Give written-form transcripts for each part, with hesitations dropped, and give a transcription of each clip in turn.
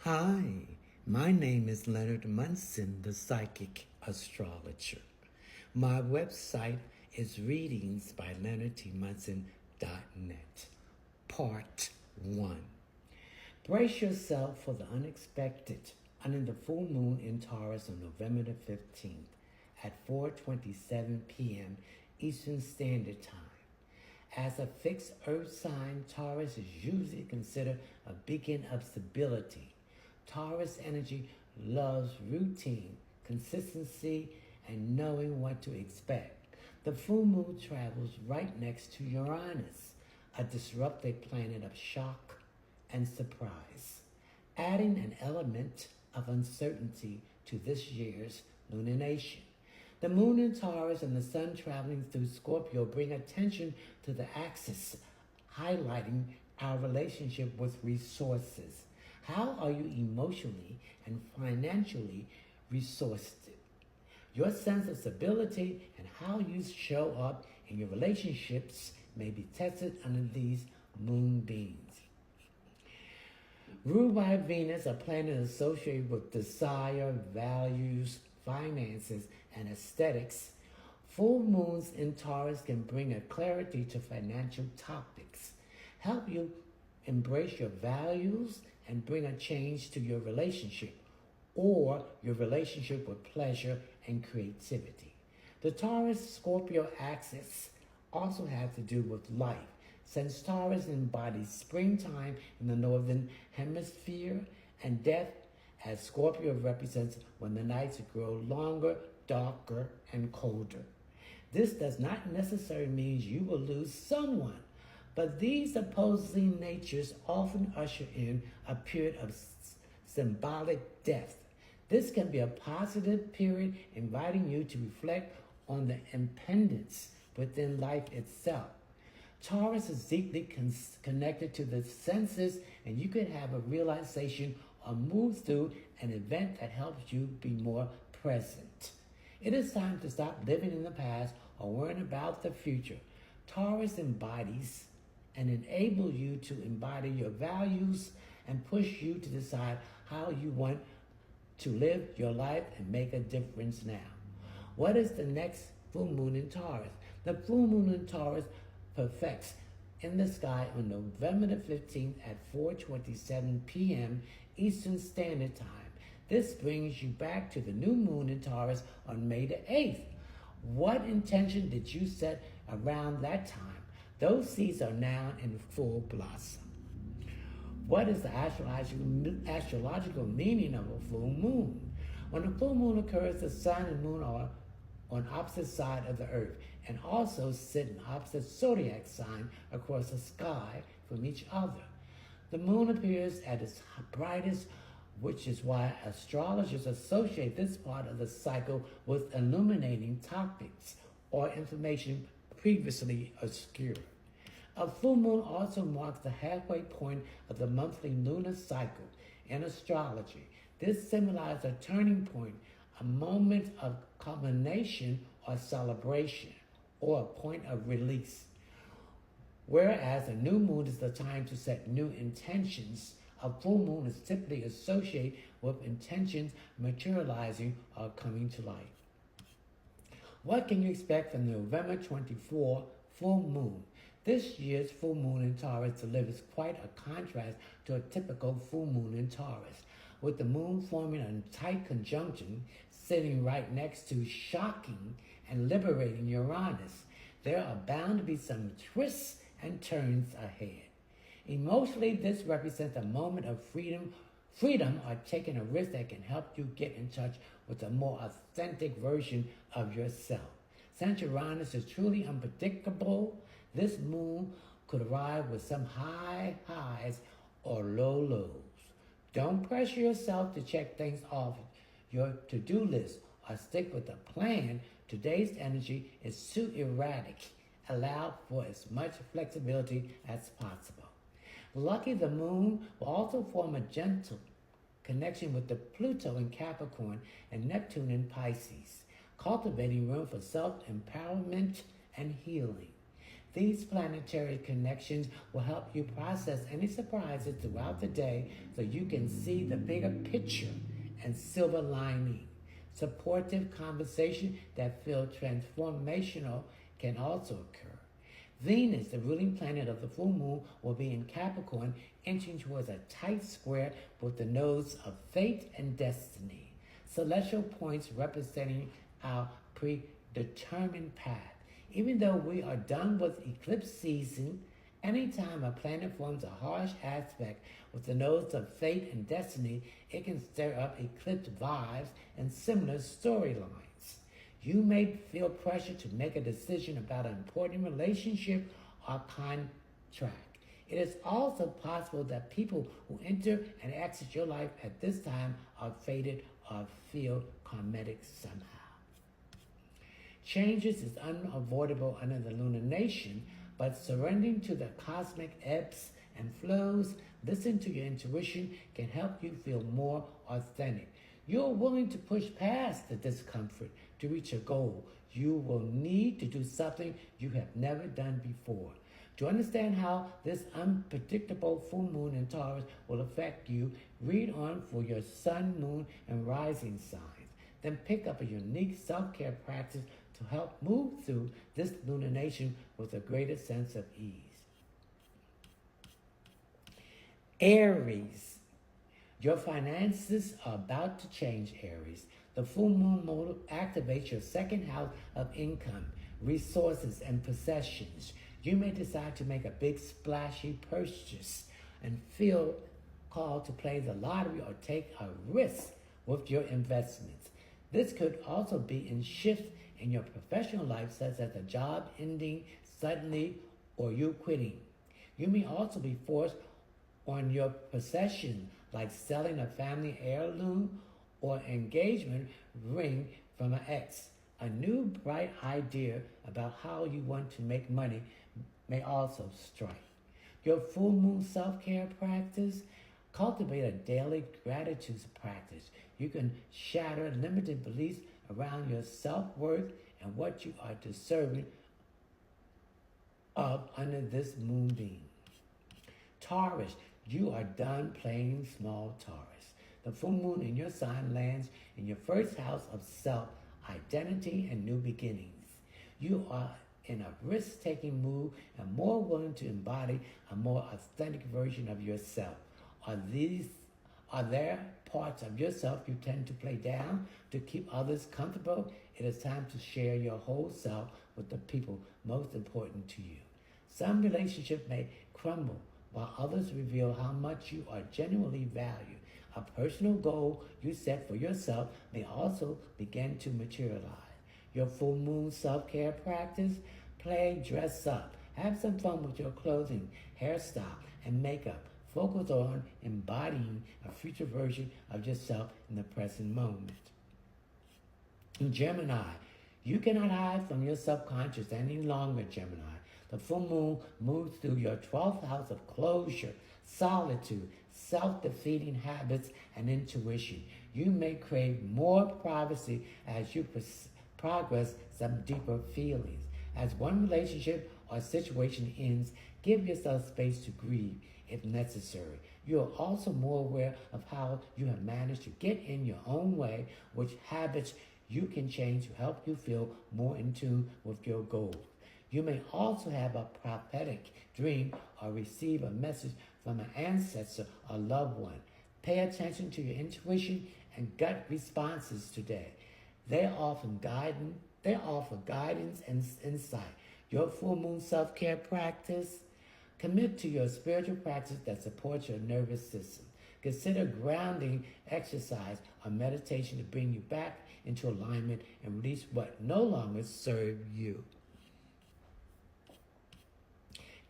Hi, my name is Leonard Munson, the psychic astrologer. My website is readingsbyleonardtmunson.net. Part 1. Brace yourself for the unexpected under the full moon in Taurus on November the 15th at 4:27 p.m. Eastern Standard Time. As a fixed earth sign, Taurus is usually considered a beacon of stability. Taurus energy loves routine, consistency, and knowing what to expect. The full moon travels right next to Uranus, a disruptive planet of shock and surprise, adding an element of uncertainty to this year's lunation. The moon in Taurus and the sun traveling through Scorpio bring attention to the axis, highlighting our relationship with resources. How are you emotionally and financially resourced? Your sense of stability and how you show up in your relationships may be tested under these moonbeams. Ruled by Venus, a planet associated with desire, values, finances, and aesthetics, full moons in Taurus can bring a clarity to financial topics, help you embrace your values, and bring a change to your relationship or your relationship with pleasure and creativity. The Taurus-Scorpio axis also has to do with life, since Taurus embodies springtime in the northern hemisphere and death, as Scorpio represents when the nights grow longer, darker, and colder. This does not necessarily mean you will lose someone, but these opposing natures often usher in a period of symbolic death. This can be a positive period inviting you to reflect on the impendence within life itself. Taurus is deeply connected to the senses, and you could have a realization or move through an event that helps you be more present. It is time to stop living in the past or worrying about the future. Taurus embodies and enables you to embody your values and push you to decide how you want to live your life and make a difference now. What is the next full moon in Taurus? The full moon in Taurus perfects in the sky on November the 15th at 4:27 p.m. Eastern Standard Time. This brings you back to the new moon in Taurus on May the 8th. What intention did you set around that time? Those seeds are now in full blossom. What is the astrological meaning of a full moon? When a full moon occurs, the sun and moon are on opposite sides of the earth and also sit in opposite zodiac sign across the sky from each other. The moon appears at its brightest, which is why astrologers associate this part of the cycle with illuminating topics or information previously obscure. A full moon also marks the halfway point of the monthly lunar cycle. In astrology, this symbolizes a turning point, a moment of culmination or celebration, or a point of release. Whereas a new moon is the time to set new intentions, a full moon is typically associated with intentions materializing or coming to life. What can you expect from the November 24 full moon? This year's full moon in Taurus delivers quite a contrast to a typical full moon in Taurus, with the moon forming a tight conjunction sitting right next to shocking and liberating Uranus. There are bound to be some twists and turns ahead. Emotionally, this represents a moment of freedom or taking a risk that can help you get in touch with a more authentic version of yourself. Since Uranus is truly unpredictable, this moon could arrive with some high highs or low lows. Don't pressure yourself to check things off your to-do list or stick with a plan. Today's energy is too erratic. Allow for as much flexibility as possible. Lucky, the moon will also form a gentle connection with the Pluto in Capricorn and Neptune in Pisces, cultivating room for self-empowerment and healing. These planetary connections will help you process any surprises throughout the day so you can see the bigger picture and silver lining. Supportive conversation that feel transformational can also occur. Venus, the ruling planet of the full moon, will be in Capricorn, inching towards a tight square with the nodes of fate and destiny. Celestial points representing our predetermined path. Even though we are done with eclipse season, anytime a planet forms a harsh aspect with the nodes of fate and destiny, it can stir up eclipse vibes and similar storylines. You may feel pressure to make a decision about an important relationship or contract. It is also possible that people who enter and exit your life at this time are fated or feel karmic somehow. Changes is unavoidable under the lunar nation, but surrendering to the cosmic ebbs and flows, listen to your intuition can help you feel more authentic. You're willing to push past the discomfort to reach a goal. You will need to do something you have never done before. To understand how this unpredictable full moon in Taurus will affect you, read on for your sun, moon, and rising signs. Then pick up a unique self-care practice to help move through this lunation with a greater sense of ease. Aries. Your finances are about to change, Aries. The full moon mode activates your second house of income, resources, and possessions. You may decide to make a big splashy purchase and feel called to play the lottery or take a risk with your investments. This could also be in shifts in your professional life, such as a job ending suddenly or you quitting. You may also be forced on your possession, like selling a family heirloom or engagement ring from an ex. A new bright idea about how you want to make money may also strike. Your full moon self-care practice, cultivate a daily gratitude practice. You can shatter limited beliefs around your self-worth and what you are deserving of under this moonbeam. Taurus, you are done playing small, Taurus. The full moon in your sign lands in your first house of self, identity, and new beginnings. You are in a risk-taking mood and more willing to embody a more authentic version of yourself. Are there parts of yourself you tend to play down to keep others comfortable? It is time to share your whole self with the people most important to you. Some relationships may crumble while others reveal how much you are genuinely valued. A personal goal you set for yourself may also begin to materialize. Your full moon self-care practice, play dress up. Have some fun with your clothing, hairstyle, and makeup. Focus on embodying a future version of yourself in the present moment. In Gemini, you cannot hide from your subconscious any longer, Gemini. The full moon moves through your 12th house of closure, solitude, self-defeating habits, and intuition. You may crave more privacy as you progress some deeper feelings. As one relationship or situation ends, give yourself space to grieve if necessary. You are also more aware of how you have managed to get in your own way, which habits you can change to help you feel more in tune with your goals. You may also have a prophetic dream or receive a message from an ancestor or loved one. Pay attention to your intuition and gut responses today. They offer guidance and insight. Your full moon self-care practice. Commit to your spiritual practice that supports your nervous system. Consider grounding exercise or meditation to bring you back into alignment and release what no longer serves you.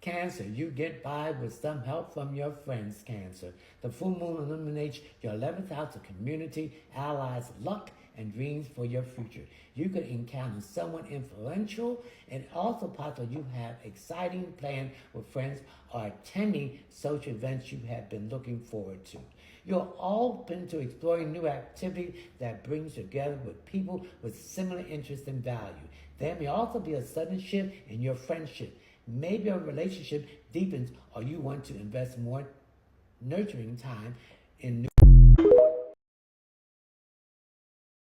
Cancer, you get by with some help from your friends, Cancer. The full moon illuminates your 11th house of community, allies, luck, and dreams for your future. You could encounter someone influential, and also possible you have exciting plans with friends or attending social events you have been looking forward to. You're open to exploring new activities that brings you together with people with similar interests and value. There may also be a sudden shift in your friendship. Maybe a relationship deepens or you want to invest more nurturing time in new